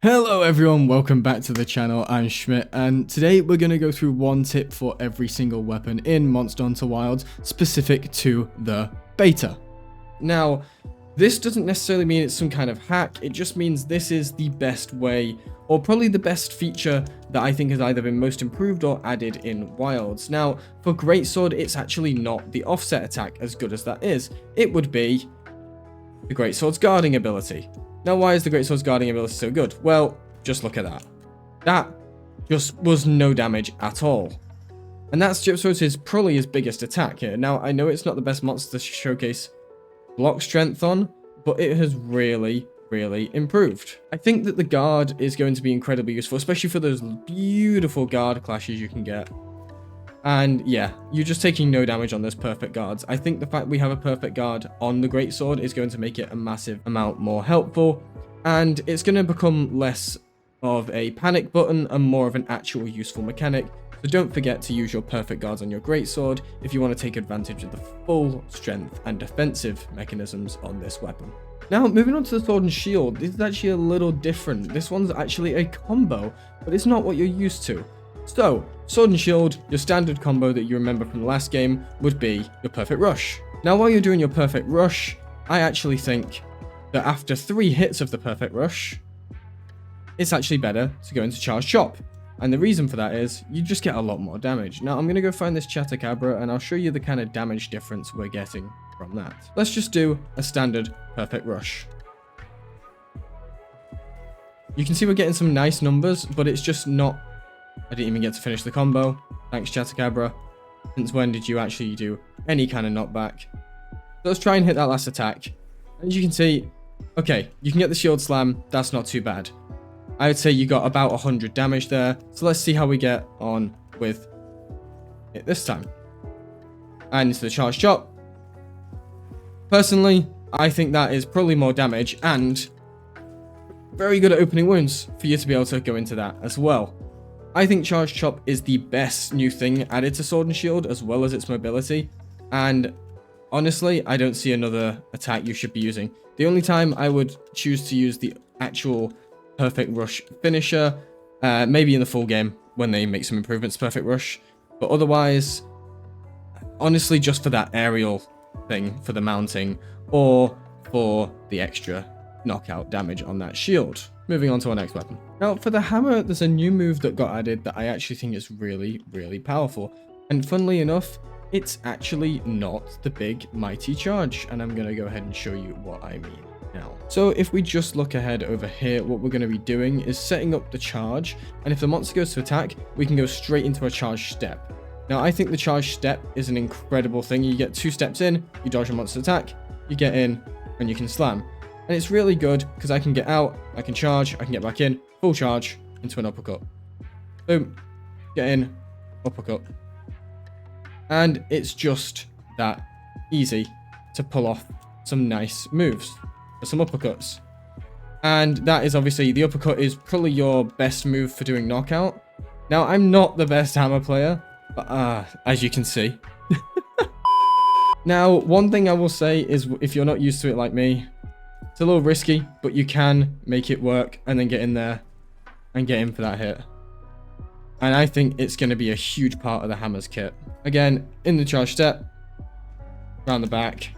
Hello everyone, welcome back to the channel. I'm Schmidt, and today we're going to go through one tip for every single weapon in Monster Hunter Wilds specific to the beta. Now, this doesn't necessarily mean it's some kind of hack, it just means this is the best way, or probably the best feature that I think has either been most improved or added in Wilds. Now, for Greatsword, it's actually not the offset attack, as good as that is. It would be the Greatsword's guarding ability. Now, why is the Greatsword's guarding ability so good? Well, just look at that. That just was no damage at all. And that's probably his biggest attack here. Now, I know it's not the best monster to showcase block strength on, but it has really improved. I think that the guard is going to be incredibly useful, especially for those beautiful guard clashes you can get. And yeah, you're just taking no damage on those perfect guards. I think the fact we have a perfect guard on the Greatsword is going to make it a massive amount more helpful, and it's going to become less of a panic button and more of an actual useful mechanic. So don't forget to use your perfect guards on your Greatsword if you want to take advantage of the full strength and defensive mechanisms on this weapon. Now, moving on to the sword and shield, this is actually a little different. This one's actually a combo, but it's not what you're used to. So, sword and shield, your standard combo that you remember from the last game, would be your perfect rush. Now, while you're doing your perfect rush, I actually think that after 3 hits of the perfect rush, it's actually better to go into charge chop. And the reason for that is, you just get a lot more damage. Now, I'm going to go find this Chargeblade, and I'll show you the kind of damage difference we're getting from that. Let's just do a standard perfect rush. You can see we're getting some nice numbers, but it's just not... I didn't even get to finish the combo. Thanks, Chargeblade. Since when did you actually do any kind of knockback? So let's try and hit that last attack. As you can see, okay, you can get the shield slam. That's not too bad. I would say you got about 100 damage there. So let's see how we get on with it this time. And into the charge chop. Personally, I think that is probably more damage and very good at opening wounds for you to be able to go into that as well. I think Charge Chop is the best new thing added to Sword and Shield, as well as its mobility, and honestly, I don't see another attack you should be using. The only time I would choose to use the actual Perfect Rush finisher, maybe in the full game, when they make some improvements to Perfect Rush, but otherwise, honestly, just for that aerial thing, for the mounting, or for the extra knockout damage on that shield. Moving on to our next weapon. Now, for the hammer, there's a new move that got added that I actually think is really powerful. And funnily enough, it's actually not the big mighty charge. And I'm going to go ahead and show you what I mean now. So if we just look ahead over here, what we're going to be doing is setting up the charge. And if the monster goes to attack, we can go straight into a charge step. Now, I think the charge step is an incredible thing. You get 2 steps in, you dodge a monster attack, you get in, and you can slam. And it's really good because I can get out, I can charge, I can get back in, full charge, into an uppercut. Boom. Get in, uppercut. And it's just that easy to pull off some nice moves, for some uppercuts. And that is obviously, the uppercut is probably your best move for doing knockout. Now, I'm not the best hammer player, but as you can see. Now, one thing I will say is if you're not used to it like me, it's a little risky, but you can make it work and then get in there and get in for that hit. And I think it's going to be a huge part of the hammer's kit. Again, in the charge step, around the back.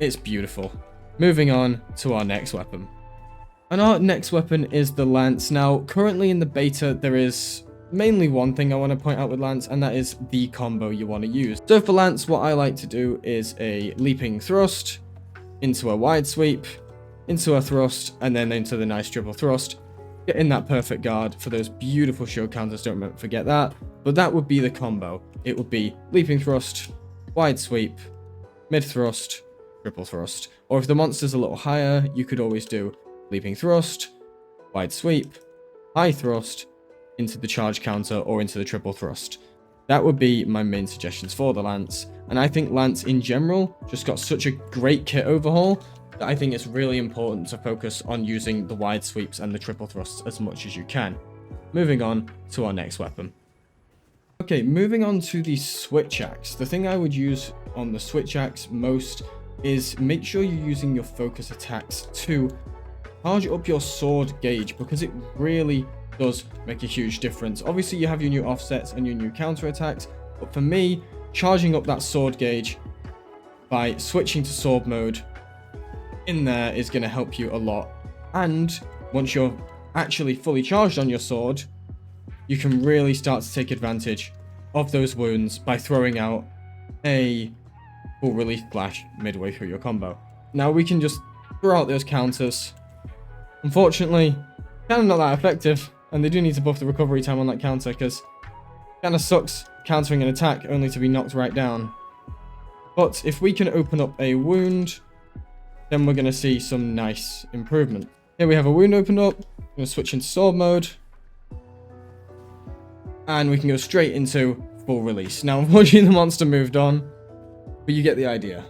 It's beautiful. Moving on to our next weapon. And our next weapon is the Lance. Now, currently in the beta, there is mainly one thing I want to point out with Lance, and that is the combo you want to use. So for Lance, what I like to do is a leaping thrust into a wide sweep, into a thrust, and then into the nice triple thrust. Get in that perfect guard for those beautiful shield counters, don't forget that. But that would be the combo. It would be leaping thrust, wide sweep, mid thrust, triple thrust. Or if the monster's a little higher, you could always do leaping thrust, wide sweep, high thrust, into the charge counter, or into the triple thrust. That would be my main suggestions for the Lance. And I think Lance in general just got such a great kit overhaul that I think it's really important to focus on using the wide sweeps and the triple thrusts as much as you can. Moving on to our next weapon. Okay, moving on to the switch axe. The thing I would use on the switch axe most is make sure you're using your focus attacks to charge up your sword gauge, because it really does make a huge difference. Obviously, you have your new offsets and your new counter attacks, but for me, charging up that sword gauge by switching to sword mode in there is going to help you a lot. And once you're actually fully charged on your sword, you can really start to take advantage of those wounds by throwing out a full release flash midway through your combo. Now we can just throw out those counters. Unfortunately, kind of not that effective, and they do need to buff the recovery time on that counter, because kind of sucks countering an attack only to be knocked right down. But if we can open up a wound, then we're going to see some nice improvement. Here we have a wound opened up. I'm going to switch into sword mode, and we can go straight into full release. Now, unfortunately, the monster moved on, but you get the idea.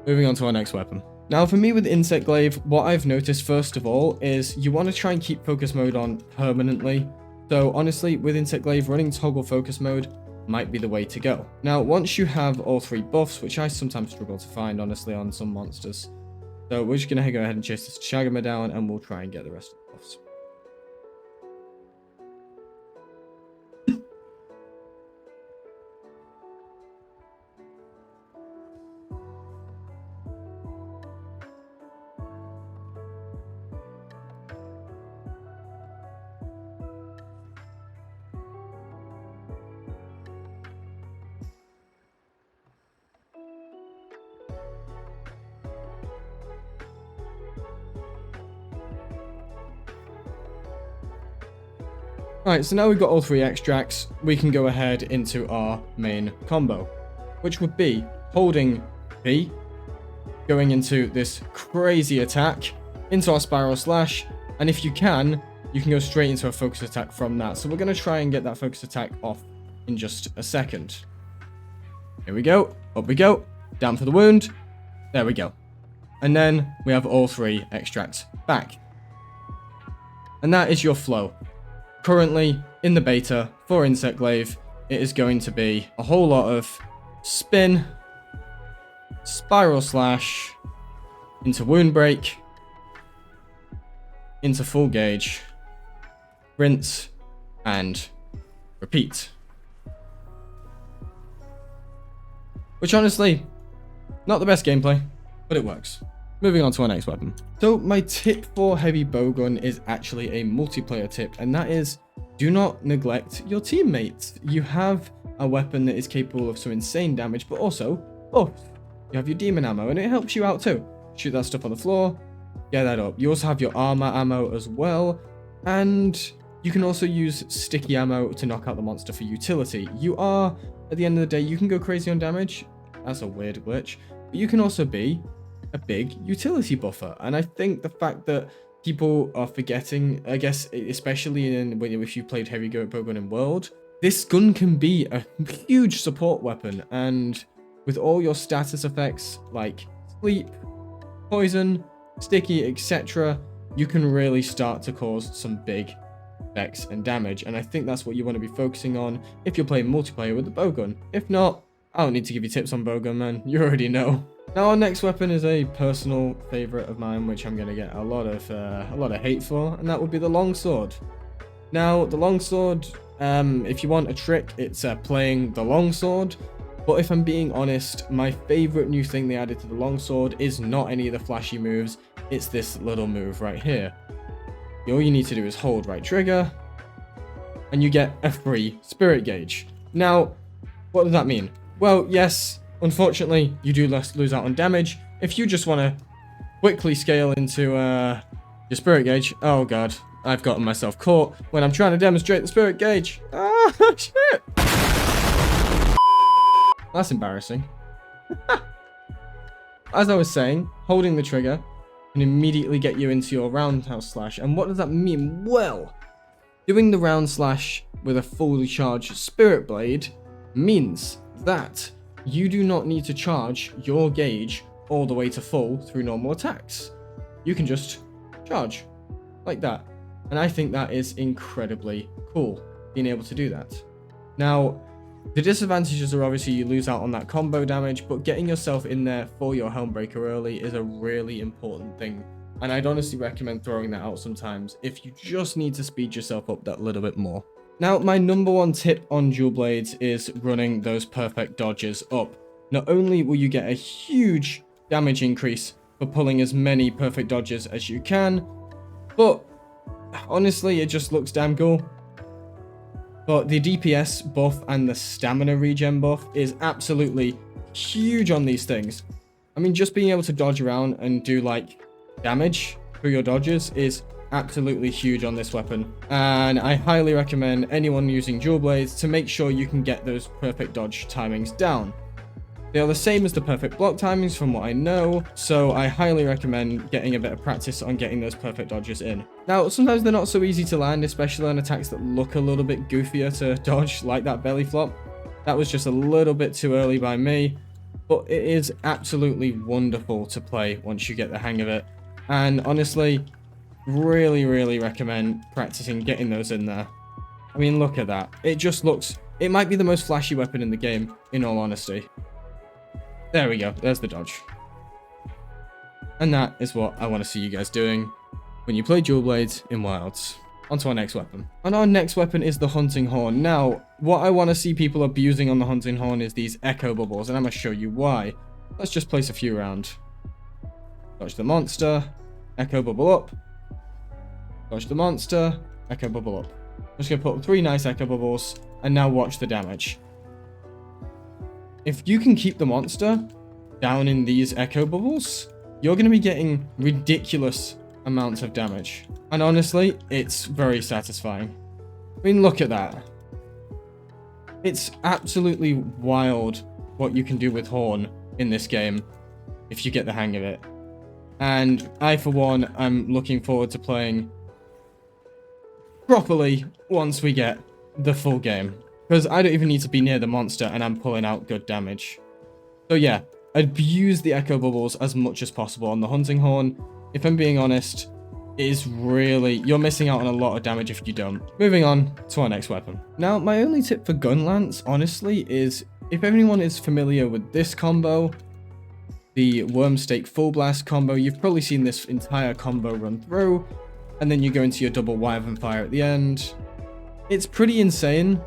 Moving on to our next weapon. Now, for me with Insect Glaive, what I've noticed first of all is you want to try and keep focus mode on permanently. So honestly, with Insect Glaive, running toggle focus mode might be the way to go. Now, once you have all three buffs, which I sometimes struggle to find, honestly, on some monsters. So we're just going to go ahead and chase this Chargeblade down, and we'll try and get the rest of the buffs. Alright, so now we've got all three extracts, we can go ahead into our main combo, which would be holding B, going into this crazy attack, into our Spiral Slash, and if you can go straight into a focus attack from that. So we're going to try and get that focus attack off in just a second. Here we go, up we go, down for the wound, there we go. And then we have all three extracts back. And that is your flow. Currently, in the beta for Insect Glaive, it is going to be a whole lot of spin, Spiral Slash, into Wound Break, into Full Gauge, rinse, and repeat. Which honestly, not the best gameplay, but it works. Moving on to our next weapon. So my tip for heavy bowgun is actually a multiplayer tip, and that is do not neglect your teammates. You have a weapon that is capable of some insane damage, but also buffs. You have your demon ammo, and it helps you out too. Shoot that stuff on the floor, get that up. You also have your armor ammo as well, and you can also use sticky ammo to knock out the monster for utility. You are, at the end of the day, you can go crazy on damage. That's a weird glitch, but you can also be a big utility buffer. And I think the fact that people are forgetting, I guess, especially if you played heavy bowgun in World, this gun can be a huge support weapon, and with all your status effects like sleep, poison, sticky, etc., you can really start to cause some big effects and damage. And I think that's what you want to be focusing on if you're playing multiplayer with the bowgun. If not, I don't need to give you tips on bowgun, man. You already know. Now our next weapon is a personal favorite of mine, which I'm going to get a lot of hate for, and that would be the Longsword. Now the Longsword, if you want a trick, it's playing the Longsword. But if I'm being honest, my favorite new thing they added to the Longsword is not any of the flashy moves. It's this little move right here. All you need to do is hold right trigger, and you get a free spirit gauge. Now, what does that mean? Well, yes, unfortunately, you do lose out on damage. If you just want to quickly scale into your spirit gauge, oh god, I've gotten myself caught when I'm trying to demonstrate the spirit gauge. Ah, shit! That's embarrassing. As I was saying, holding the trigger can immediately get you into your roundhouse slash. And what does that mean? Well, doing the round slash with a fully charged spirit blade means that you do not need to charge your gauge all the way to full through normal attacks. You can just charge like that. And I think that is incredibly cool, being able to do that. Now, the disadvantages are obviously you lose out on that combo damage, but getting yourself in there for your Helmbreaker early is a really important thing And I'd honestly recommend throwing that out sometimes if you just need to speed yourself up that little bit more. Now, my number one tip on dual blades is running those perfect dodges up. Not only will you get a huge damage increase for pulling as many perfect dodges as you can, but honestly, it just looks damn cool. But the DPS buff and the stamina regen buff is absolutely huge on these things. I mean, just being able to dodge around and do like damage through your dodges is absolutely huge on this weapon. And I highly recommend anyone using dual blades to make sure you can get those perfect dodge timings down. They are the same as the perfect block timings from what I know, so I highly recommend getting a bit of practice on getting those perfect dodges in. Now, sometimes they're not so easy to land, especially on attacks that look a little bit goofier to dodge, like that belly flop. That was just a little bit too early by me, but it is absolutely wonderful to play once you get the hang of it. And honestly, really recommend practicing getting those in there. I mean, look at that. It just looks... It might be the most flashy weapon in the game, in all honesty. There we go. There's the dodge. And that is what I want to see you guys doing when you play dual blades in Wilds. On to our next weapon. And our next weapon is the Hunting Horn. Now, what I want to see people abusing on the Hunting Horn is these echo bubbles, and I'm going to show you why. Let's just place a few around. Dodge the monster, echo bubble up. Dodge the monster, echo bubble up. I'm just going to put 3 nice echo bubbles, and now watch the damage. If you can keep the monster down in these echo bubbles, you're going to be getting ridiculous amounts of damage. And honestly, it's very satisfying. I mean, look at that. It's absolutely wild what you can do with Horn in this game if you get the hang of it. And I, for one, am looking forward to playing properly once we get the full game. Because I don't even need to be near the monster and I'm pulling out good damage. So yeah, abuse the echo bubbles as much as possible on the Hunting Horn. If I'm being honest, it is really... You're missing out on a lot of damage if you don't. Moving on to our next weapon. Now, my only tip for Gunlance, honestly, is if anyone is familiar with this combo, the Wormstake Full Blast combo, you've probably seen this entire combo run through, and then you go into your double Wyvern Fire at the end. It's pretty insane.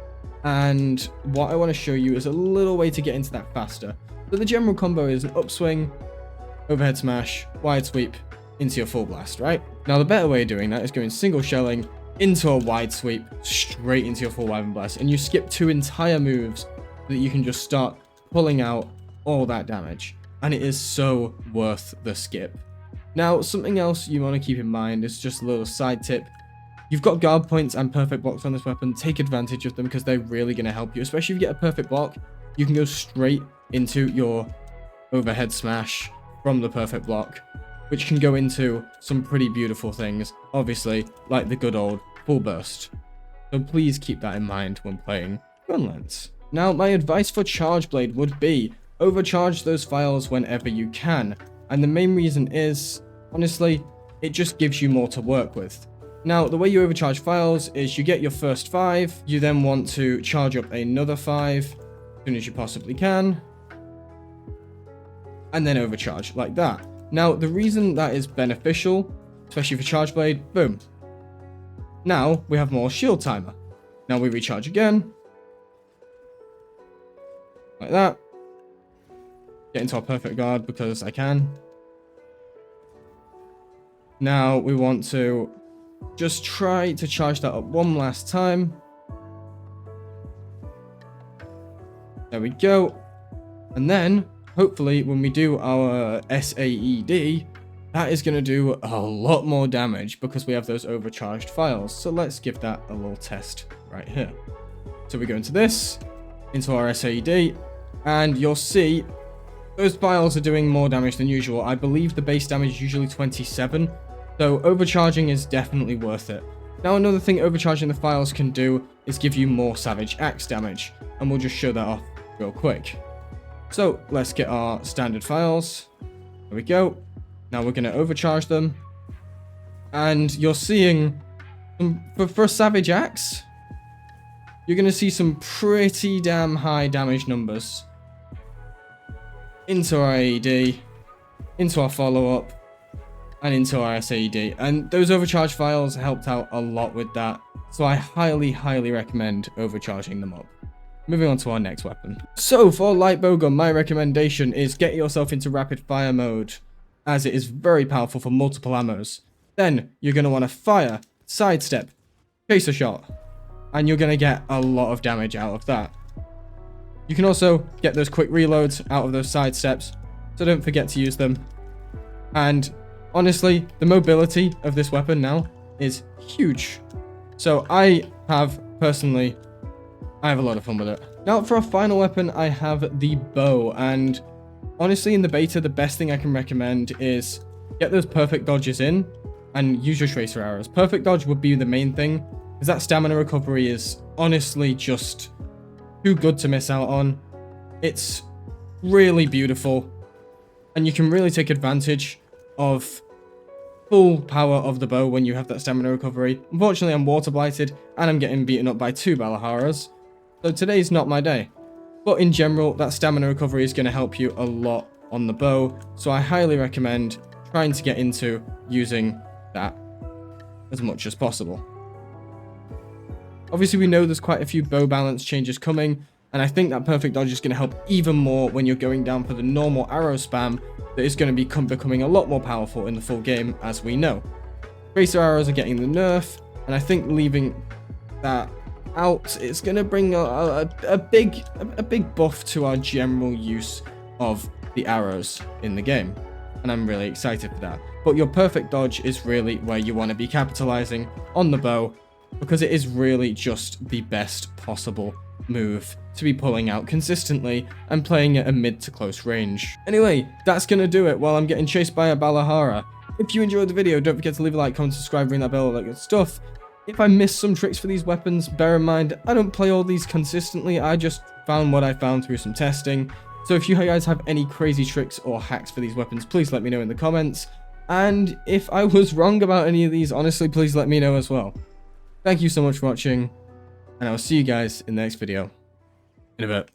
And what I want to show you is a little way to get into that faster. So the general combo is an upswing, overhead smash, wide sweep, into your full blast, right? Now the better way of doing that is going single shelling into a wide sweep, straight into your full wyvern blast. And you skip 2 entire moves so that you can just start pulling out all that damage. And it is so worth the skip. Now, something else you want to keep in mind is just a little side tip. You've got guard points and perfect blocks on this weapon. Take advantage of them because they're really going to help you. Especially if you get a perfect block, you can go straight into your overhead smash from the perfect block, which can go into some pretty beautiful things, obviously, like the good old full burst. So please keep that in mind when playing Gunlance. Now, my advice for Chargeblade would be overcharge those files whenever you can. And the main reason is, honestly, it just gives you more to work with. Now, the way you overcharge files is you get your first 5, you then want to charge up another 5 as soon as you possibly can, and then overcharge like that. Now, the reason that is beneficial, especially for Chargeblade, boom. Now, we have more shield timer. Now we recharge again, like that. Get into our perfect guard because I can. Now, we want to just try to charge that up one last time. There we go. And then, hopefully, when we do our SAED, that is going to do a lot more damage because we have those overcharged files. So let's give that a little test right here. So we go into this, into our SAED, and you'll see those files are doing more damage than usual. I believe the base damage is usually 27. So overcharging is definitely worth it. Now another thing overcharging the files can do is give you more Savage Axe damage. And we'll just show that off real quick. So let's get our standard files. There we go. Now we're going to overcharge them. And you're seeing, for a Savage Axe, you're going to see some pretty damn high damage numbers. Into our AED, into our follow-up. and into our SAED. And those overcharge files helped out a lot with that. So I highly, highly recommend overcharging them up. Moving on to our next weapon. So for light bowgun, my recommendation is get yourself into rapid fire mode, as it is very powerful for multiple ammos. Then you're going to want to fire, sidestep, chaser shot, and you're going to get a lot of damage out of that. You can also get those quick reloads out of those sidesteps, so don't forget to use them. And honestly, the mobility of this weapon now is huge. So I have a lot of fun with it. Now for our final weapon, I have the bow, and honestly in the beta, the best thing I can recommend is get those perfect dodges in and use your tracer arrows. Perfect dodge would be the main thing, because that stamina recovery is honestly just too good to miss out on. It's really beautiful, and you can really take advantage of full power of the bow when you have that stamina recovery. Unfortunately, I'm water blighted, and I'm getting beaten up by 2 Balaharas. So today's not my day. But in general, that stamina recovery is going to help you a lot on the bow. So I highly recommend trying to get into using that as much as possible. Obviously, we know there's quite a few bow balance changes coming. And I think that perfect dodge is going to help even more when you're going down for the normal arrow spam that is going to be becoming a lot more powerful in the full game, as we know. Tracer arrows are getting the nerf, and I think leaving that out, it's going to bring a big buff to our general use of the arrows in the game, and I'm really excited for that. But your perfect dodge is really where you want to be capitalizing on the bow, because it is really just the best possible move to be pulling out consistently and playing at a mid to close range. Anyway, that's going to do it while I'm getting chased by a Balahara. If you enjoyed the video, don't forget to leave a like, comment, subscribe, ring that bell, all that good stuff. If I missed some tricks for these weapons, bear in mind, I don't play all these consistently, I just found what I found through some testing. So if you guys have any crazy tricks or hacks for these weapons, please let me know in the comments. And if I was wrong about any of these, honestly, please let me know as well. Thank you so much for watching, and I'll see you guys in the next video in a bit.